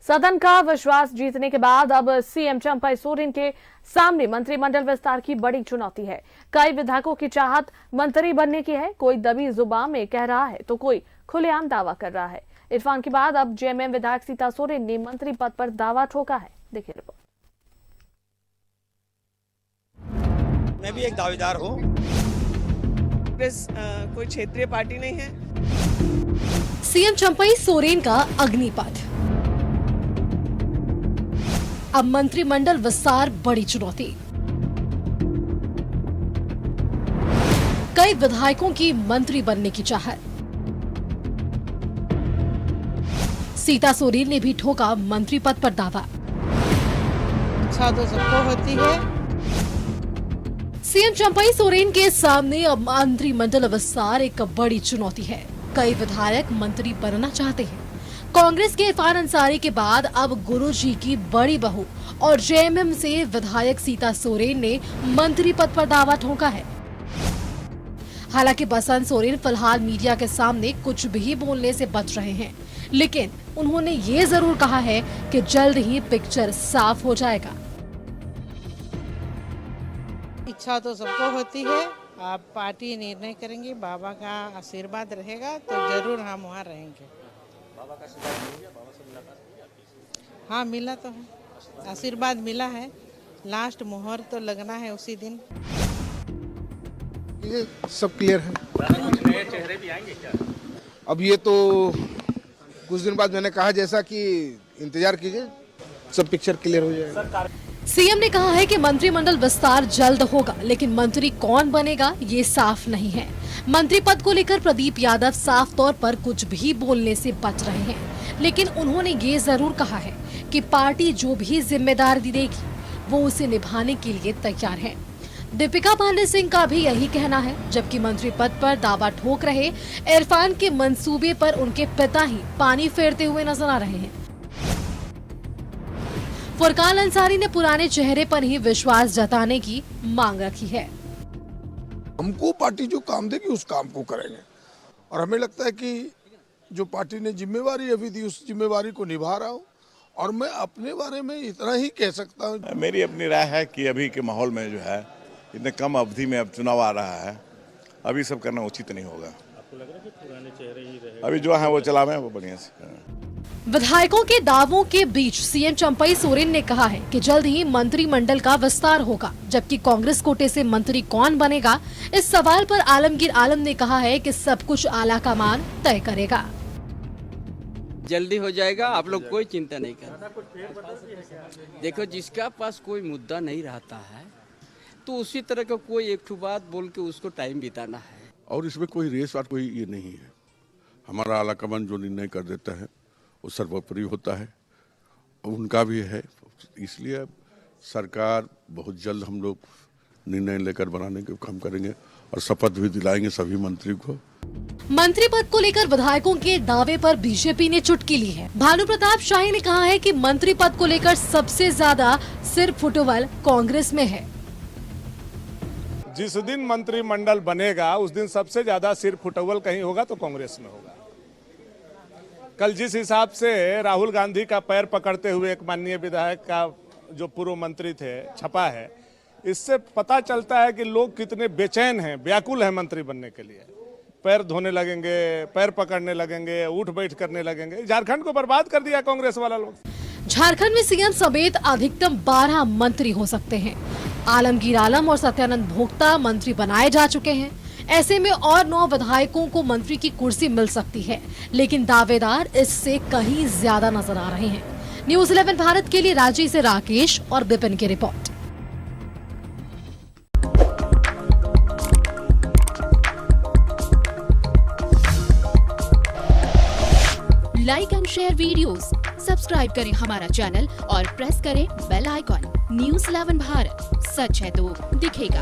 सदन का विश्वास जीतने के बाद अब सीएम चंपई सोरेन के सामने मंत्रिमंडल विस्तार की बड़ी चुनौती है। कई विधायकों की चाहत मंत्री बनने की है। कोई दबी जुबान में कह रहा है तो कोई खुलेआम दावा कर रहा है। इरफान के बाद अब जेएमएम विधायक सीता सोरेन ने मंत्री पद पर दावा ठोका है। देखिए रिपोर्ट। मैं भी एक दावेदार हूँ। कोई क्षेत्रीय पार्टी नहीं है। सीएम चंपई सोरेन का अग्निपथ। अब मंत्रिमंडल विस्तार बड़ी चुनौती। कई विधायकों की मंत्री बनने की चाहत। सीता सोरेन ने भी ठोका मंत्री पद पर दावा। इच्छा तो सबको होती है। सीएम चंपई सोरेन के सामने अब मंत्रिमंडल विस्तार एक बड़ी चुनौती है। कई विधायक मंत्री बनना चाहते हैं। कांग्रेस के इरफान अंसारी के बाद अब गुरुजी की बड़ी बहू और जेएमएम से विधायक सीता सोरेन ने मंत्री पद पर दावा ठोका है। हालांकि बसंत सोरेन फिलहाल मीडिया के सामने कुछ भी बोलने से बच रहे हैं, लेकिन उन्होंने ये जरूर कहा है कि जल्द ही पिक्चर साफ हो जाएगा। इच्छा तो सबको होती है। आप पार्टी निर्णय करेंगे, बाबा का आशीर्वाद रहेगा तो जरूर हम वहाँ रहेंगे। बाबा का आशीर्वाद मिल गया? बाबा से मुलाकात हुई? हाँ, मिला तो है, आशीर्वाद मिला है। लास्ट मुहूर्त तो लगना है उसी दिन। ये सब क्लियर है। कुछ नए चेहरे भी आएंगे क्या? अब ये तो कुछ दिन बाद मैंने कहा जैसा कि इंतजार कीजिए, सब पिक्चर क्लियर हो जाएगा। सीएम ने कहा है कि मंत्रिमंडल विस्तार जल्द होगा, लेकिन मंत्री कौन बनेगा ये साफ नहीं है। मंत्री पद को लेकर प्रदीप यादव साफ तौर पर कुछ भी बोलने से बच रहे हैं, लेकिन उन्होंने ये जरूर कहा है कि पार्टी जो भी जिम्मेदारी देगी वो उसे निभाने के लिए तैयार है। दीपिका पांडे सिंह का भी यही कहना है, जबकि मंत्री पद पर दावा ठोक रहे इरफान के मंसूबे पर उनके पिता ही पानी फेरते हुए नजर आ रहे हैं। फुरकान अंसारी ने पुराने चेहरे पर ही विश्वास जताने की मांग रखी है। हमको पार्टी जो काम देगी उस काम को करेंगे, और हमें लगता है कि जो पार्टी ने जिम्मेवारी अभी दी उस जिम्मेवारी को निभा रहा हूँ। और मैं अपने बारे में इतना ही कह सकता हूँ। मेरी अपनी राय है कि अभी के माहौल में जो है इतने कम अवधि में अब चुनाव आ रहा है, अभी सब करना उचित नहीं होगा। आपको लग रहा है कि पुराने चेहरे ही रहेंगे? अभी जो है वो चलावे वो बढ़िया से। विधायकों के दावों के बीच सीएम चंपई सोरेन ने कहा है कि जल्द ही मंत्रिमंडल का विस्तार होगा, जबकि कांग्रेस कोटे से मंत्री कौन बनेगा इस सवाल पर आलमगीर आलम ने कहा है कि सब कुछ आला कमान तय करेगा। जल्दी हो जाएगा, आप लोग कोई चिंता नहीं करें। देखो, जिसका पास कोई मुद्दा नहीं रहता है तो उसी तरह का कोई एक ठो बात बोल के उसको टाइम बिताना है। और इसमें कोई रेस और कोई ये नहीं है। हमारा आलाकमान जो निर्णय कर देता है वो सर्वोपरि होता है, उनका भी है। इसलिए सरकार बहुत जल्द हम लोग निर्णय लेकर बनाने के काम करेंगे और शपथ भी दिलाएंगे सभी मंत्री को। मंत्री पद को लेकर विधायकों के दावे पर बीजेपी ने चुटकी ली है। भानु प्रताप शाही ने कहा है कि मंत्री पद को लेकर सबसे ज्यादा सिर फुटबॉल कांग्रेस में है। जिस दिन मंत्रिमंडल बनेगा उस दिन सबसे ज्यादा सिर फुटबॉल कहीं होगा तो कांग्रेस में होगा। कल जिस हिसाब से राहुल गांधी का पैर पकड़ते हुए एक माननीय विधायक का जो पूर्व मंत्री थे छपा है, इससे पता चलता है कि लोग कितने बेचैन हैं, व्याकुल हैं मंत्री बनने के लिए। पैर धोने लगेंगे, पैर पकड़ने लगेंगे, उठ बैठ करने लगेंगे। झारखंड को बर्बाद कर दिया कांग्रेस वाला लोग। झारखंड में सीएम समेत अधिकतम 12 मंत्री हो सकते हैं। आलमगीर आलम और सत्यानंद भोक्ता मंत्री बनाए जा चुके हैं। ऐसे में और 9 विधायकों को मंत्री की कुर्सी मिल सकती है, लेकिन दावेदार इससे कहीं ज्यादा नजर आ रहे हैं। न्यूज़ 11 भारत के लिए रांची से राकेश और बिपिन की report. Like and share videos, subscribe करें हमारा चैनल और प्रेस करें बेल आइकॉन। न्यूज़ 11 भारत, सच है तो दिखेगा।